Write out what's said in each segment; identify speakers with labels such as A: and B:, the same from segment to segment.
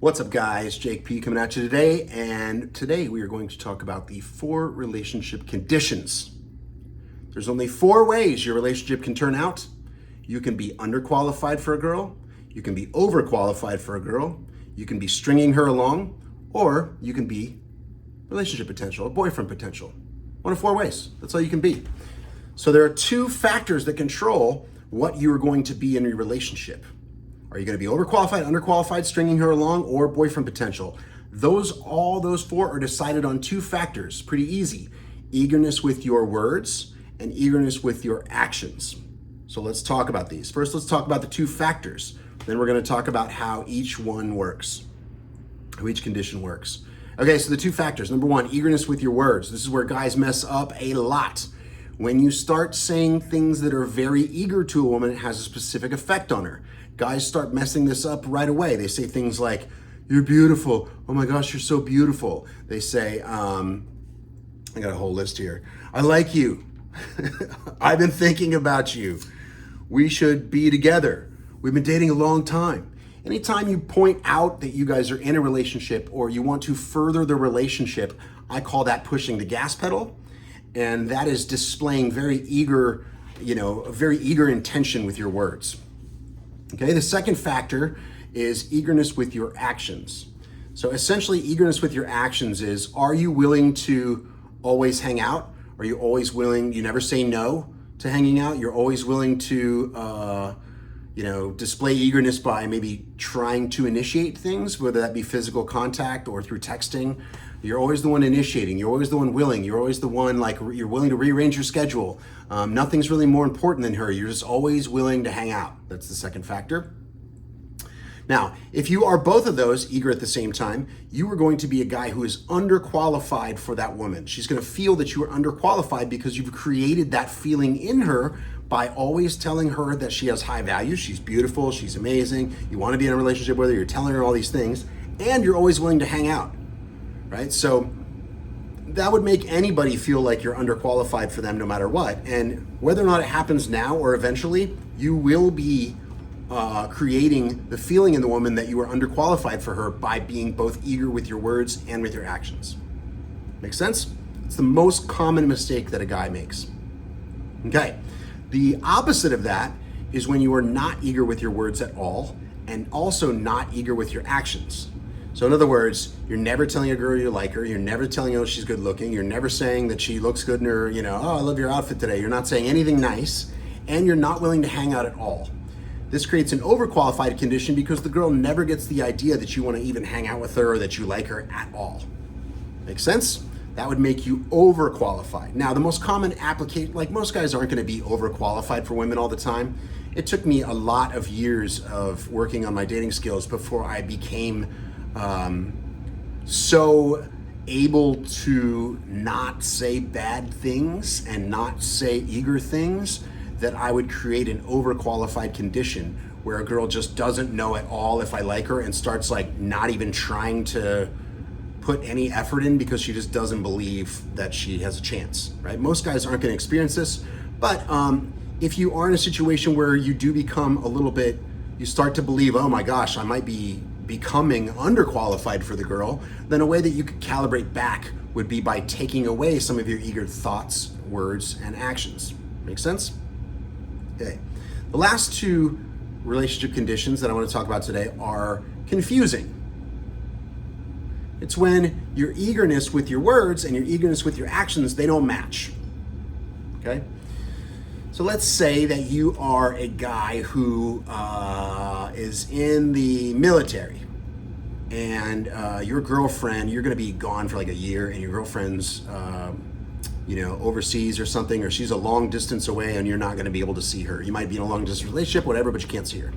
A: What's up, guys? Jake P coming at you today, and today we are going to talk about the 4 relationship conditions. There's only 4 ways your relationship can turn out. You can be underqualified for a girl, you can be overqualified for a girl, you can be stringing her along, or you can be relationship potential, or boyfriend potential. One of 4 ways. That's all you can be. So there are 2 factors that control what you are going to be in your relationship. Are you going to be overqualified, underqualified, stringing her along, or boyfriend potential? All those 4 are decided on 2 factors. Pretty easy. Eagerness with your words and eagerness with your actions. So let's talk about these. First, let's talk about the 2 factors. Then we're going to talk about how each one works, how each condition works. Okay, so the 2 factors. Number 1, eagerness with your words. This is where guys mess up a lot. When you start saying things that are very eager to a woman, it has a specific effect on her. Guys start messing this up right away. They say things like, "You're beautiful. Oh my gosh, you're so beautiful." They say, I got a whole list here. "I like you. I've been thinking about you. We should be together. We've been dating a long time." Anytime you point out that you guys are in a relationship or you want to further the relationship, I call that pushing the gas pedal. And that is displaying very eager intention with your words. Okay, the second factor is eagerness with your actions. So essentially, eagerness with your actions is, are you willing to always hang out? Are you always willing, you never say no to hanging out? You're always willing to, display eagerness by maybe trying to initiate things, whether that be physical contact or through texting. You're always the one initiating. You're always the one willing. You're always the one, you're willing to rearrange your schedule. Nothing's really more important than her. You're just always willing to hang out. That's the second factor. Now, if you are both of those, eager at the same time, you are going to be a guy who is underqualified for that woman. She's going to feel that you are underqualified because you've created that feeling in her by always telling her that she has high value, she's beautiful, she's amazing, you want to be in a relationship with her, you're telling her all these things, and you're always willing to hang out, right? So that would make anybody feel like you're underqualified for them no matter what. And whether or not it happens now or eventually, you will be creating the feeling in the woman that you are underqualified for her by being both eager with your words and with your actions. Make sense? It's the most common mistake that a guy makes. Okay. The opposite of that is when you are not eager with your words at all and also not eager with your actions. So in other words, you're never telling a girl you like her, you're never telling her she's good looking, you're never saying that she looks good in her, "Oh, I love your outfit today." You're not saying anything nice, and you're not willing to hang out at all. This creates an overqualified condition because the girl never gets the idea that you want to even hang out with her or that you like her at all. Make sense? That would make you overqualified. Now, the most common application, most guys aren't going to be overqualified for women all the time. It took me a lot of years of working on my dating skills before I became so able to not say bad things and not say eager things that I would create an overqualified condition where a girl just doesn't know at all if I like her and starts not even trying to put any effort in because she just doesn't believe that she has a chance, right? Most guys aren't going to experience this, but if you are in a situation where you do become you start to believe, oh my gosh, I might be becoming underqualified for the girl, then a way that you could calibrate back would be by taking away some of your eager thoughts, words, and actions. Make sense? Okay. The last 2 relationship conditions that I want to talk about today are confusing. It's when your eagerness with your words and your eagerness with your actions, they don't match. Okay? So let's say that you are a guy who is in the military and your girlfriend, you're going to be gone for a year, and your girlfriend's overseas or something, or she's a long distance away and you're not going to be able to see her. You might be in a long distance relationship, whatever, but you can't see her.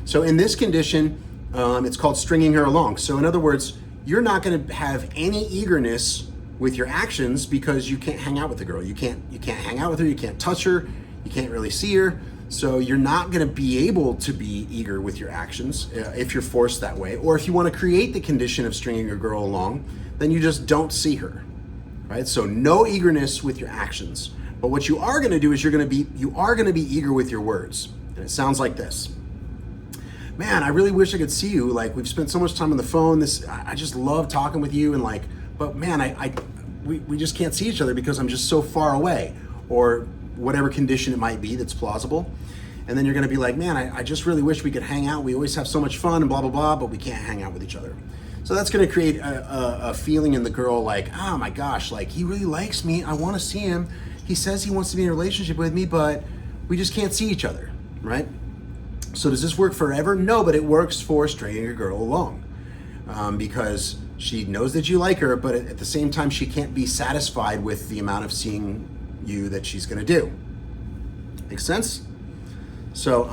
A: So in this condition, it's called stringing her along. So in other words, you're not going to have any eagerness with your actions because you can't hang out with the girl. You can't hang out with her. You can't touch her. You can't really see her. So you're not going to be able to be eager with your actions if you're forced that way. Or if you want to create the condition of stringing a girl along, then you just don't see her, right? So no eagerness with your actions. But what you are going to do is you are going to be eager with your words. And it sounds like this. man, I really wish I could see you. Like, we've spent so much time on the phone. I just love talking with you. And like, but man, we just can't see each other because I'm just so far away, or whatever condition it might be that's plausible. And then you're going to be like, man, I just really wish we could hang out. We always have so much fun and blah, blah, blah, but we can't hang out with each other. So that's going to create a feeling in the girl like, oh my gosh, like he really likes me. I want to see him. He says he wants to be in a relationship with me, but we just can't see each other, right? So does this work forever? No, but it works for stringing a girl along because she knows that you like her, but at the same time, she can't be satisfied with the amount of seeing you that she's going to do. Make sense? So,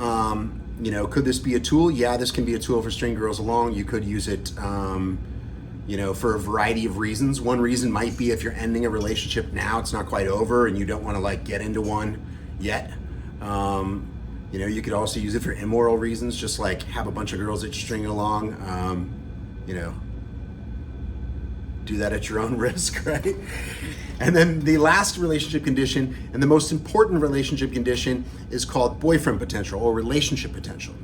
A: could this be a tool? Yeah, this can be a tool for stringing girls along. You could use it, for a variety of reasons. One reason might be if you're ending a relationship now, it's not quite over and you don't want to like get into one yet. You could also use it for immoral reasons, just like have a bunch of girls that you're stringing along, do that at your own risk, right? And then the last relationship condition, and the most important relationship condition, is called boyfriend potential or relationship potential.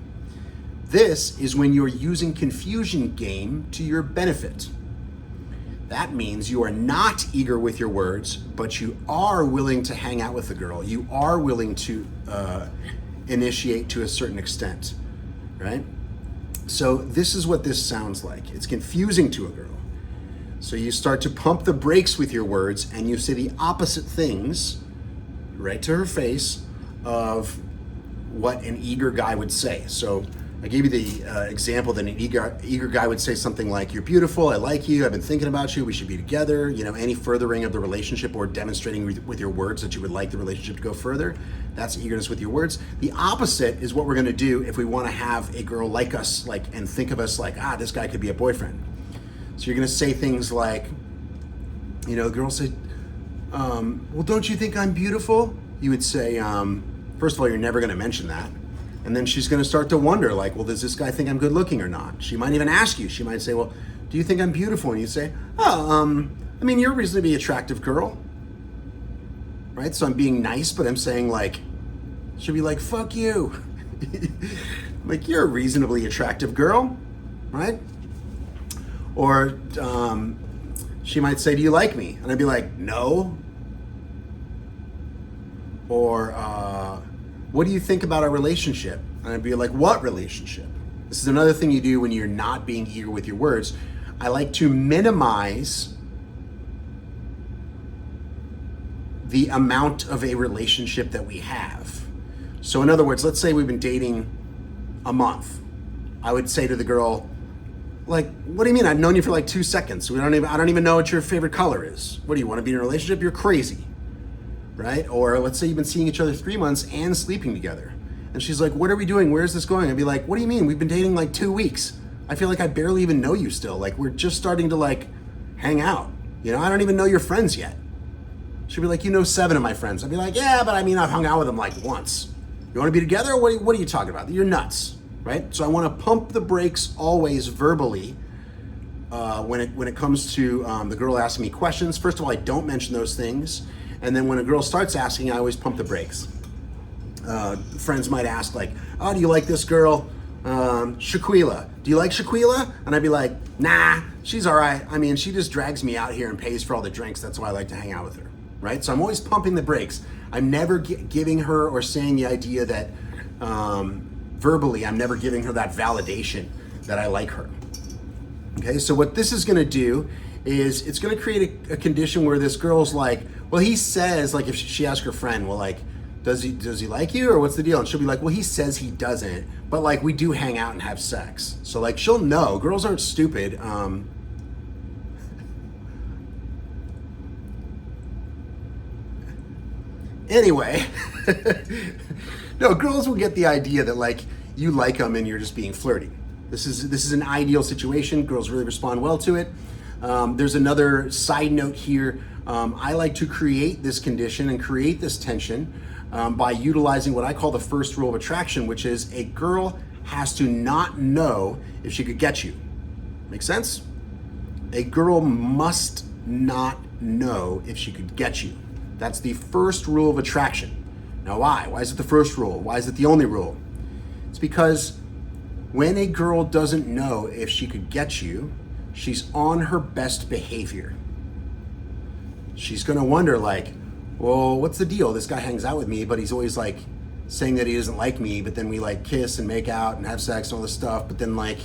A: This is when you're using confusion game to your benefit. That means you are not eager with your words, but you are willing to hang out with the girl. You are willing to initiate to a certain extent, right? So this is what this sounds like. It's confusing to a girl. So you start to pump the brakes with your words and you say the opposite things right to her face of what an eager guy would say. So I gave you the example that an eager guy would say something like, you're beautiful, I like you, I've been thinking about you, we should be together. Any furthering of the relationship or demonstrating with your words that you would like the relationship to go further, that's eagerness with your words. The opposite is what we're gonna do if we wanna have a girl like us, and think of us like, this guy could be a boyfriend. So you're gonna say things like, the girl said, well, don't you think I'm beautiful? You would say, first of all, you're never gonna mention that. And then she's gonna start to wonder like, well, does this guy think I'm good looking or not? She might even ask you, she might say, well, do you think I'm beautiful? And you say, you're a reasonably attractive girl, right? So I'm being nice, but I'm saying like, she'll be like, fuck you. Like, you're a reasonably attractive girl, right? Or she might say, do you like me? And I'd be like, no. Or what do you think about our relationship? And I'd be like, what relationship? This is another thing you do when you're not being eager with your words. I like to minimize the amount of a relationship that we have. So in other words, let's say we've been dating a month. I would say to the girl, like, what do you mean? I've known you for like 2 seconds. I don't even know what your favorite color is. What do you want to be in a relationship? You're crazy, right? Or let's say you've been seeing each other 3 months and sleeping together. And she's like, what are we doing? Where's this going? I'd be like, what do you mean? We've been dating like 2 weeks. I feel like I barely even know you still. Like, we're just starting to like hang out. I don't even know your friends yet. She'd be like, 7 of my friends. I'd be like, yeah, but I've hung out with them like once. You want to be together? Or what are you talking about? You're nuts. Right? So I want to pump the brakes always verbally when it comes to the girl asking me questions. First of all, I don't mention those things. And then when a girl starts asking, I always pump the brakes. Friends might ask like, oh, do you like this girl? Shaquila. Do you like Shaquila? And I'd be like, nah, she's all right. She just drags me out here and pays for all the drinks. That's why I like to hang out with her. Right? So I'm always pumping the brakes. I'm never giving her or saying the idea that verbally, I'm never giving her that validation that I like her. Okay, so what this is gonna do is it's gonna create a condition where this girl's like, well, he says, like if she asks her friend, well, like, does he like you or what's the deal? And she'll be like, well, he says he doesn't, but like we do hang out and have sex. So like she'll know, girls aren't stupid. Anyway, no, girls will get the idea that like you like them and you're just being flirty. This is an ideal situation. Girls really respond well to it. There's another side note here. I like to create this condition and create this tension by utilizing what I call the first rule of attraction, which is a girl has to not know if she could get you. Make sense? A girl must not know if she could get you. That's the first rule of attraction. Now why? Why is it the first rule? Why is it the only rule? It's because When a girl doesn't know if she could get you, she's on her best behavior. She's gonna wonder like, well, what's the deal? This guy hangs out with me, but he's always like saying that he doesn't like me, but then we like kiss and make out and have sex and all this stuff. But then like,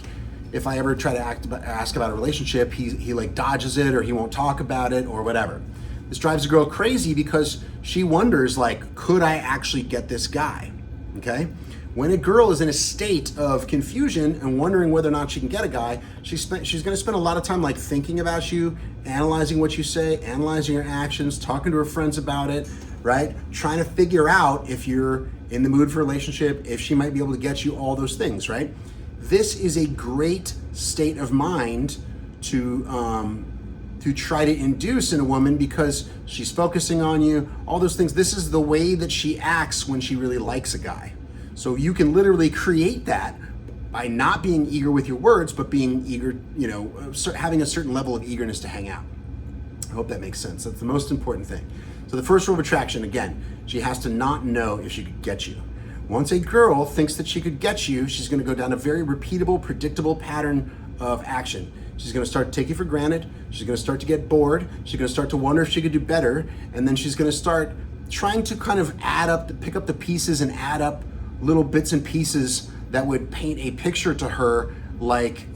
A: if I ever try to ask about a relationship, he like dodges it, or he won't talk about it, or whatever. This drives a girl crazy because she wonders like, could I actually get this guy? Okay? When a girl is in a state of confusion and wondering whether or not she can get a guy, she's going to spend a lot of time like thinking about you, analyzing what you say, analyzing your actions, talking to her friends about it, right? Trying to figure out if you're in the mood for a relationship, if she might be able to get you, all those things, right? This is a great state of mind to try to induce in a woman, because she's focusing on you, all those things. This is the way that she acts when she really likes a guy. So you can literally create that by not being eager with your words, but being eager, having a certain level of eagerness to hang out. I hope that makes sense. That's the most important thing. So the first rule of attraction, again, she has to not know if she could get you. Once a girl thinks that she could get you, she's going to go down a very repeatable, predictable pattern of action. She's going to start to take you for granted. She's going to start to get bored. She's going to start to wonder if she could do better. And then she's going to start trying to kind of pick up the pieces and add up little bits and pieces that would paint a picture to her like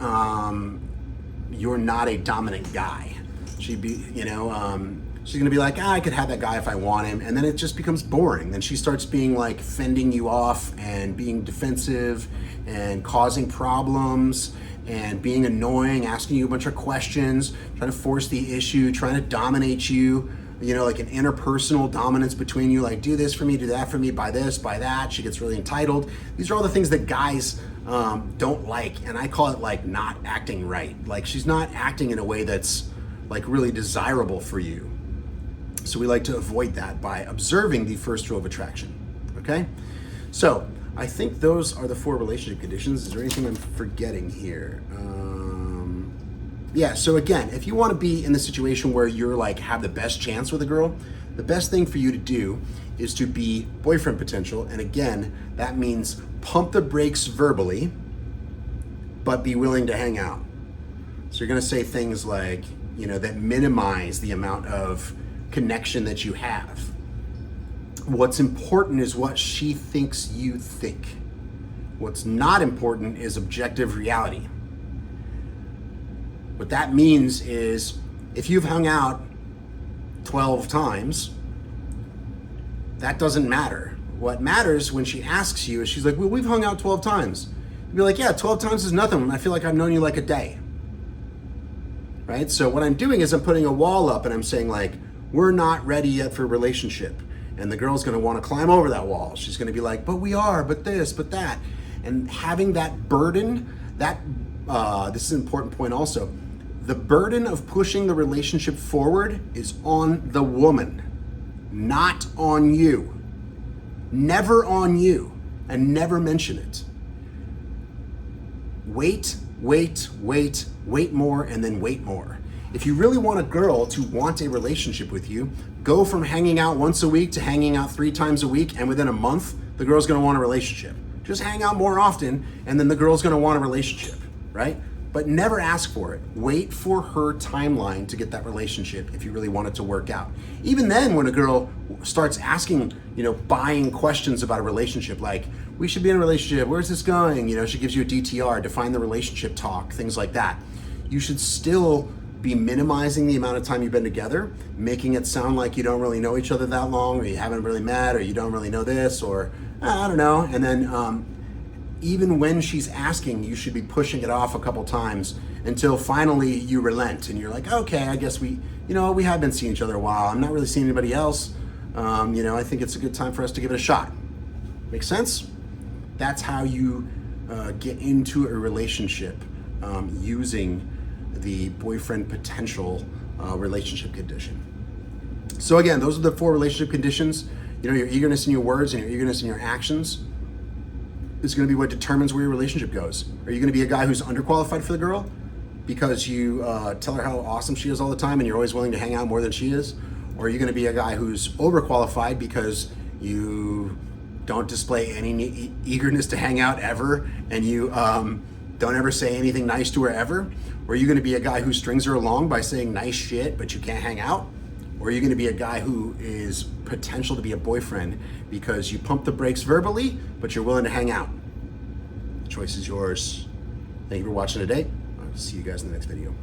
A: you're not a dominant guy. She'd be, she's gonna be like, I could have that guy if I want him. And then it just becomes boring. Then she starts being like fending you off and being defensive and causing problems and being annoying, asking you a bunch of questions, trying to force the issue, trying to dominate you, like an interpersonal dominance between you, like do this for me, do that for me, buy this, buy that. She gets really entitled. These are all the things that guys don't like. And I call it like not acting right. Like she's not acting in a way that's like really desirable for you. So we like to avoid that by observing the first rule of attraction, okay? So I think those are the 4 relationship conditions. Is there anything I'm forgetting here? Yeah, so again, if you want to be in the situation where you're like have the best chance with a girl, the best thing for you to do is to be boyfriend potential. And again, that means pump the brakes verbally, but be willing to hang out. So you're going to say things like, that minimize the amount of connection that you have. What's important is what she thinks you think. What's not important is objective reality. What that means is if you've hung out 12 times, that doesn't matter. What matters when she asks you is she's like, well, we've hung out 12 times. You'd be like, yeah, 12 times is nothing. I feel like I've known you like a day. Right? So what I'm doing is I'm putting a wall up and I'm saying like, we're not ready yet for a relationship. And the girl's gonna wanna climb over that wall. She's gonna be like, but we are, but this, but that. And having that burden, this is an important point also. The burden of pushing the relationship forward is on the woman, not on you. Never on you, and never mention it. Wait more, and then wait more. If you really want a girl to want a relationship with you, go from hanging out once a week to hanging out 3 times a week, and within a month, the girl's gonna want a relationship. Just hang out more often, and then the girl's gonna want a relationship, right? But never ask for it. Wait for her timeline to get that relationship if you really want it to work out. Even then, when a girl starts asking, buying questions about a relationship, like, we should be in a relationship, where's this going? She gives you a DTR, define the relationship talk, things like that. You should still be minimizing the amount of time you've been together, making it sound like you don't really know each other that long, or you haven't really met, or you don't really know this, or I don't know. And then even when she's asking, you should be pushing it off a couple times until finally you relent and you're like, okay, I guess we have been seeing each other a while. I'm not really seeing anybody else. I think it's a good time for us to give it a shot. Make sense? That's how you get into a relationship using the boyfriend potential relationship condition. So again, those are the 4 relationship conditions. Your eagerness in your words and your eagerness in your actions is going to be what determines where your relationship goes. Are you going to be a guy who's underqualified for the girl because you tell her how awesome she is all the time and you're always willing to hang out more than she is? Or are you going to be a guy who's overqualified because you don't display any eagerness to hang out ever, and you don't ever say anything nice to her ever? Or are you going to be a guy who strings her along by saying nice shit, but you can't hang out? Or are you going to be a guy who is potential to be a boyfriend because you pump the brakes verbally, but you're willing to hang out? The choice is yours. Thank you for watching today. I'll see you guys in the next video.